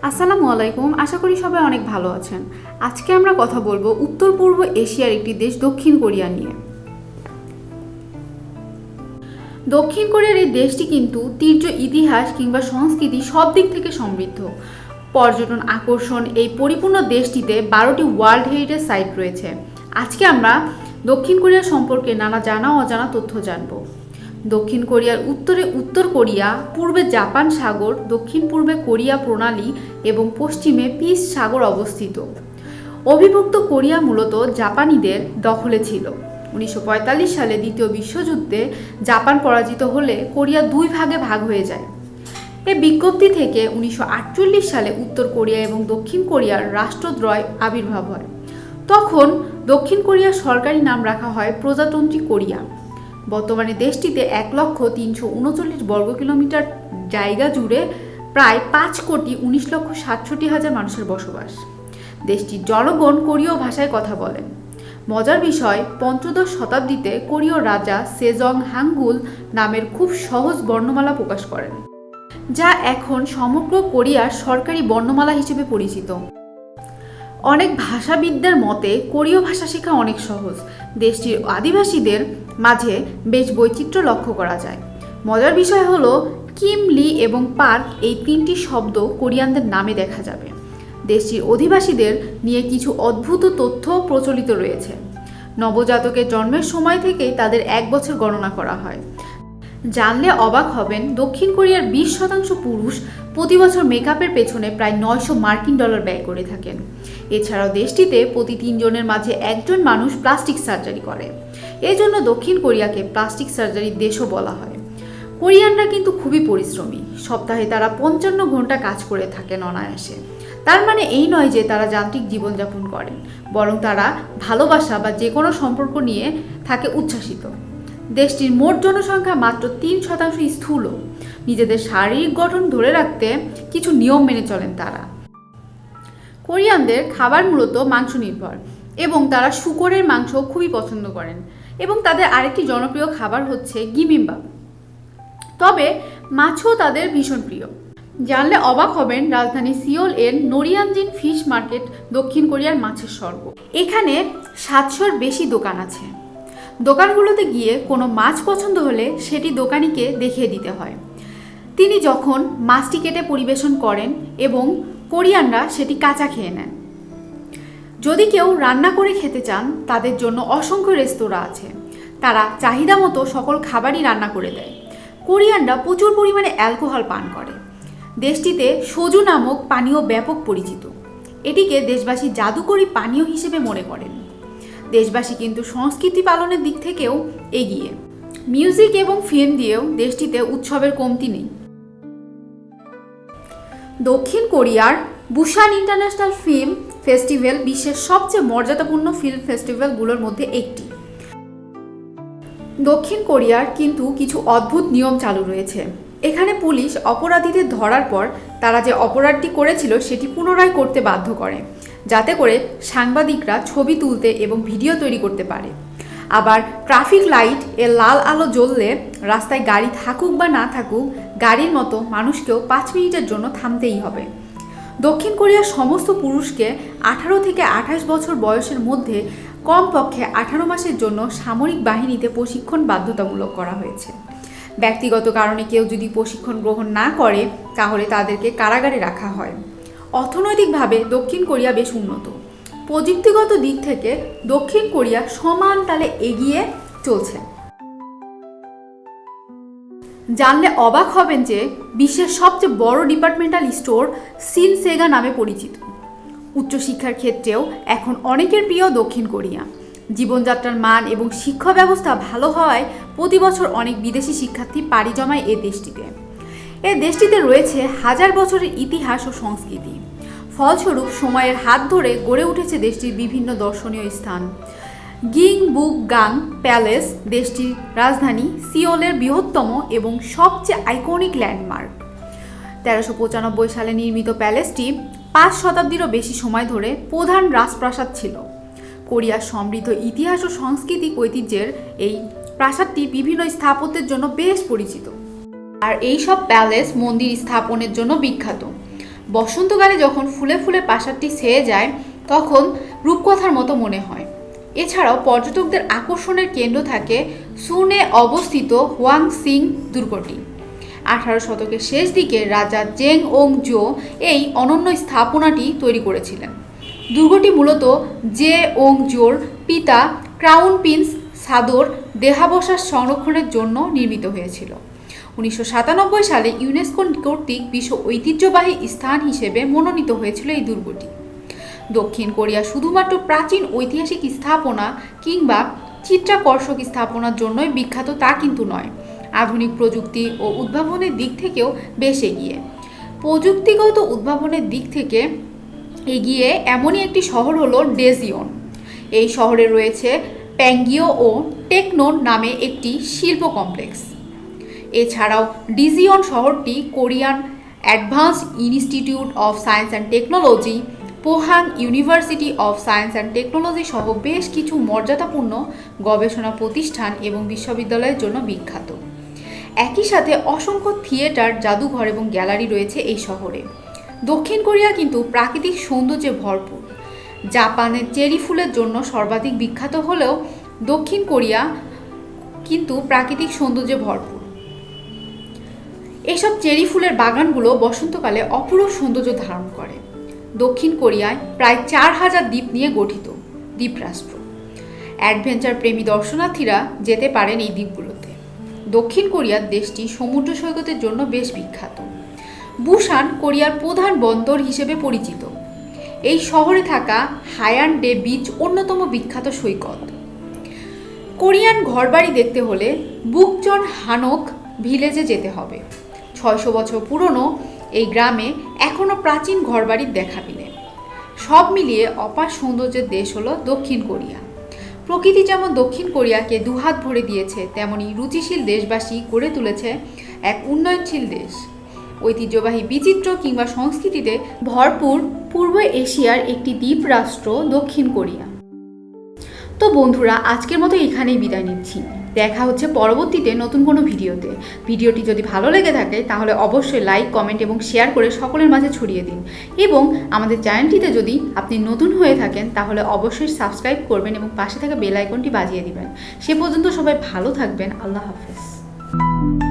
আসসালামু আলাইকুম। আশা করি সবাই অনেক ভালো আছেন। আজকে আমরা কথা বলবো উত্তর পূর্ব এশিয়ার একটি দেশ দক্ষিণ কোরিয়া নিয়ে। দক্ষিণ কোরিয়ার এই দেশটি কিন্তু তীর্য ইতিহাস কিংবা সংস্কৃতি সব দিক থেকে সমৃদ্ধ। পর্যটন আকর্ষণ এই পরিপূর্ণ দেশটিতে 12টি ওয়ার্ল্ড হেরিটেজ সাইট রয়েছে। আজকে আমরা দক্ষিণ কোরিয়া সম্পর্কে নানা জানা অজানা তথ্য জানব। দক্ষিণ কোরিয়ার উত্তরে উত্তর কোরিয়া, পূর্বে জাপান সাগর, দক্ষিণ পূর্বে কোরিয়া প্রণালী এবং পশ্চিমে পিস সাগর অবস্থিত। অবিভক্ত কোরিয়া মূলত জাপানিদের দখলে ছিল। 1945 সালে দ্বিতীয় বিশ্বযুদ্ধে জাপান পরাজিত হলে কোরিয়া দুই ভাগে ভাগ হয়ে যায়। এই বিজ্ঞপ্তি থেকে 1948 সালে উত্তর কোরিয়া এবং দক্ষিণ কোরিয়ার রাষ্ট্রদ্বয় আবির্ভাব হয়। তখন দক্ষিণ কোরিয়ার সরকারি নাম রাখা হয় প্রজাতন্ত্রী কোরিয়া। বর্তমানে দেশটিতে 1,339 বর্গ কিলোমিটার জায়গা জুড়ে প্রায় 5,19,67,000 মানুষের বসবাস। দেশটির জনগণ কোরীয় ভাষায় কথা বলেন। মজার বিষয়, পঞ্চদশ শতাব্দীতে কোরীয় রাজা সেজং হাঙ্গুল নামের খুব সহজ বর্ণমালা প্রকাশ করেন, যা এখন সমগ্র কোরিয়ার সরকারি বর্ণমালা হিসেবে পরিচিত। অনেক ভাষাবিদদের মতে কোরীয় ভাষা শেখা অনেক সহজ। দেশটির আদিবাসীদের মাঝে বেশ বৈচিত্র্য লক্ষ্য করা যায়। মজার বিষয় হলো কিম, লি এবং পার্ক এই তিনটি শব্দ কোরিয়ানদের নামে দেখা যাবে। দেশটির অধিবাসীদের নিয়ে কিছু অদ্ভুত তথ্য প্রচলিত রয়েছে। নবজাতকের জন্মের সময় থেকেই তাদের 1 বছর গণনা করা হয়। জানলে অবাক হবেন, দক্ষিণ কোরিয়ার 20% পুরুষ প্রতি বছর মেকআপের পেছনে প্রায় $900 ব্যয় করে থাকেন। এছাড়াও দেশটিতে প্রতি 3 জনের মাঝে 1 জন মানুষ প্লাস্টিক সার্জারি করে। এজন্য দক্ষিণ কোরিয়াকে প্লাস্টিক সার্জারির দেশও বলা হয়। কোরিয়ানরা কিন্তু খুবই পরিশ্রমী। সপ্তাহে তারা 55 ঘন্টা কাজ করে থাকেন অনায়াসে। তার মানে এই নয় যে তারা যান্ত্রিক জীবনযাপন করেন, বরং তারা ভালোবাসা বা যে কোনো সম্পর্ক নিয়ে থাকে উচ্ছ্বাসিত। দেশটির মোট জনসংখ্যা মাত্র 3% স্থূল। নিজেদের শারীরিক গঠন ধরে রাখতে কিছু নিয়ম মেনে চলেন তারা। কোরিয়ানদের খাবার মূলত মাংস নির্ভর এবং তারা শূকরের মাংস খুবই পছন্দ করেন এবং তাদের আরেকটি জনপ্রিয় খাবার হচ্ছে গিমিম্বাপ। তবে মাছও তাদের ভীষণ প্রিয়। জানলে অবাক হবেন, রাজধানী সিওল এর নোরিয়ানজিন ফিশ মার্কেট দক্ষিণ কোরিয়ার মাছের স্বর্গ। এখানে 700-র বেশি দোকান আছে। দোকানগুলোতে গিয়ে কোনো মাছ পছন্দ হলে সেটি দোকানিকে দেখিয়ে দিতে হয়। তিনি যখন মাছটি কেটে পরিবেশন করেন এবং কোরিয়ানরা সেটি কাঁচা খেয়ে নেন। যদি কেউ রান্না করে খেতে চান, তাদের জন্য অসংখ্য রেস্তোরাঁ আছে। তারা চাহিদা মতো সকল খাবারই রান্না করে দেয়। কোরিয়ানরা প্রচুর পরিমাণে অ্যালকোহল পান করে। দেশটিতে সোজু নামক পানীয় ব্যাপক পরিচিত। এটিকে দেশবাসী জাদুকরী পানীয় হিসেবে মনে করেন। দেশবাসী কিন্তু সংস্কৃতি পালনের দিক থেকেও এগিয়ে। মিউজিক এবং ফিল্ম দিয়েও দেশটিতে উৎসবের কমতি নেই। দক্ষিণ কোরিয়ার বুসান ইন্টারন্যাশনাল ফিল্ম ফেস্টিভ্যাল বিশ্বের সবচেয়ে মর্যাদাপূর্ণ ফিল্ম ফেস্টিভ্যালগুলোর মধ্যে একটি। দক্ষিণ কোরিয়ার কিন্তু কিছু অদ্ভুত নিয়ম চালু রয়েছে। এখানে পুলিশ অপরাধীদের ধরার পর তারা যে অপরাধটি করেছিল সেটি পুনরায় করতে বাধ্য করে, যাতে করে সাংবাদিকরা ছবি তুলতে এবং ভিডিও তৈরি করতে পারে। আবার ট্রাফিক লাইট এর লাল আলো জ্বললে রাস্তায় গাড়ি থাকুক বা না থাকুক, গাড়ির মতো মানুষকেও 5 মিনিটের জন্য থামতেই হবে। দক্ষিণ কোরিয়ার সমস্ত পুরুষকে 18 থেকে 28 বছর বয়সের মধ্যে কমপক্ষে 18 মাসের জন্য সামরিক বাহিনীতে প্রশিক্ষণ বাধ্যতামূলক করা হয়েছে। ব্যক্তিগত কারণে কেউ যদি প্রশিক্ষণ গ্রহণ না করে, তাহলে তাদেরকে কারাগারে রাখা হয়। অর্থনৈতিকভাবে দক্ষিণ কোরিয়া বেশ উন্নত। প্রযুক্তিগত দিক থেকে দক্ষিণ কোরিয়া সমান তালে এগিয়ে চলছে। জানলে অবাক হবেন যে বিশ্বের সবচেয়ে বড় ডিপার্টমেন্টাল স্টোর সিনসেগা নামে পরিচিত। উচ্চশিক্ষার ক্ষেত্রেও এখন অনেকের প্রিয় দক্ষিণ কোরিয়া। জীবনযাত্রার মান এবং শিক্ষা ব্যবস্থা ভালো হওয়ায় প্রতি বছর অনেক বিদেশি শিক্ষার্থী পাড়ি জমায় এ দেশটিতে রয়েছে হাজার বছরের ইতিহাস ও সংস্কৃতি। ফলস্বরূপ সময়ের হাত ধরে গড়ে উঠেছে দেশটির বিভিন্ন দর্শনীয় স্থান। গিংবুকগাং প্যালেস দেশটির রাজধানী সিওলের বৃহত্তম এবং সবচেয়ে আইকনিক ল্যান্ডমার্ক। 1395 সালে নির্মিত প্যালেসটি 5 শতাব্দীরও বেশি সময় ধরে প্রধান রাজপ্রাসাদ ছিল। কোরিয়ার সমৃদ্ধ ইতিহাস ও সাংস্কৃতিক ঐতিহ্যের এই প্রাসাদটি বিভিন্ন স্থাপত্যের জন্য বেশ পরিচিত। আর এই সব প্যালেস মন্দির স্থাপনের জন্য বিখ্যাত। বসন্তকালে যখন ফুলে ফুলে প্রাসাদটি ছেয়ে যায় তখন রূপকথার মতো মনে হয়। এছাড়াও পর্যটকদের আকর্ষণের কেন্দ্র থাকে সুনে অবস্থিত হুয়াং সিং দুর্গটি। 18 শতকের শেষ দিকে রাজা জেং ওং জো এই অনন্য স্থাপনাটি তৈরি করেছিলেন। দুর্গটি মূলত জে ওং জোর পিতা ক্রাউন প্রিন্স সাদোর দেহাবশেষ সংরক্ষণের জন্য নির্মিত হয়েছিল। 1997 সালে ইউনেস্কো কর্তৃক বিশ্ব ঐতিহ্যবাহী স্থান হিসেবে মনোনীত হয়েছিল এই দুর্গটি। দক্ষিণ কোরিয়া শুধুমাত্র প্রাচীন ঐতিহাসিক স্থাপনা কিংবা চিত্রাকর্ষক স্থাপনার জন্যই বিখ্যাত তা কিন্তু নয়, আধুনিক প্রযুক্তি ও উদ্ভাবনের দিক থেকেও বেশ এগিয়ে। প্রযুক্তিগত উদ্ভাবনের দিক থেকে এগিয়ে এমনই একটি শহর হলো ডেজিয়ন। এই শহরে রয়েছে প্যাঙ্গিও ও টেকনোন নামে একটি শিল্প কমপ্লেক্স। এছাড়াও ডিজিয়ন শহরটি Korean advance institute of science and technology, Pohang university of science and technology সহ বেশ কিছু মর্যাদাপূর্ণ গবেষণা প্রতিষ্ঠান এবং বিশ্ববিদ্যালয়ের জন্য বিখ্যাত। একই সাথে অসংখ্য থিয়েটার, জাদুঘর এবং গ্যালারি রয়েছে এই শহরে। দক্ষিণ কোরিয়া কিন্তু প্রাকৃতিক সৌন্দর্যে ভরপুর। জাপানের চেরি ফুলের জন্য সর্বাধিক বিখ্যাত হলেও দক্ষিণ কোরিয়া কিন্তু প্রাকৃতিক সৌন্দর্যে ভরপুর। এসব চেরি ফুলের বাগানগুলো বসন্তকালে অপরূপ সৌন্দর্য ধারণ করে। দক্ষিণ কোরিয়ায় প্রায় 4000 দ্বীপ নিয়ে গঠিত দ্বীপরাষ্ট্র। অ্যাডভেঞ্চার প্রেমী দর্শনার্থীরা যেতে পারেন এই দ্বীপগুলোতে। দক্ষিণ কোরিয়ার দেশটি সমুদ্র সৈকতের জন্য বেশ বিখ্যাত। বুসান কোরিয়ার প্রধান বন্দর হিসেবে পরিচিত। এই শহরে থাকা হায়ান ডে বিচ অন্যতম বিখ্যাত সৈকত। কোরিয়ান ঘরবাড়ি দেখতে হলে বুকচন হানক ভিলেজে যেতে হবে। 600 বছর পুরনো এই গ্রামে এখনও প্রাচীন ঘরবাড়ির দেখা মিলে। সব মিলিয়ে অপার সৌন্দর্যের দেশ হলো দক্ষিণ কোরিয়া। প্রকৃতি যেমন দক্ষিণ কোরিয়াকে দুহাত ভরে দিয়েছে, তেমনি রুচিশীল দেশবাসী গড়ে তুলেছে এক উন্নয়নশীল দেশ। ঐতিহ্যবাহী বিচিত্র কিংবা সংস্কৃতিতে ভরপুর পূর্ব এশিয়ার একটি দ্বীপ রাষ্ট্র দক্ষিণ কোরিয়া। তো বন্ধুরা, আজকের মতো এখানেই বিদায় নিচ্ছি। দেখা হচ্ছে পরবর্তীতে নতুন কোনো ভিডিওতে। ভিডিওটি যদি ভালো লেগে থাকে তাহলে অবশ্যই লাইক, কমেন্ট এবং শেয়ার করে সকলের মাঝে ছড়িয়ে দিন। এবং আমাদের চ্যানেলটিতে যদি আপনি নতুন হয়ে থাকেন তাহলে অবশ্যই সাবস্ক্রাইব করবেন এবং পাশে থাকা বেল আইকনটি বাজিয়ে দিবেন। সে পর্যন্ত সবাই ভালো থাকবেন। আল্লাহ হাফেজ।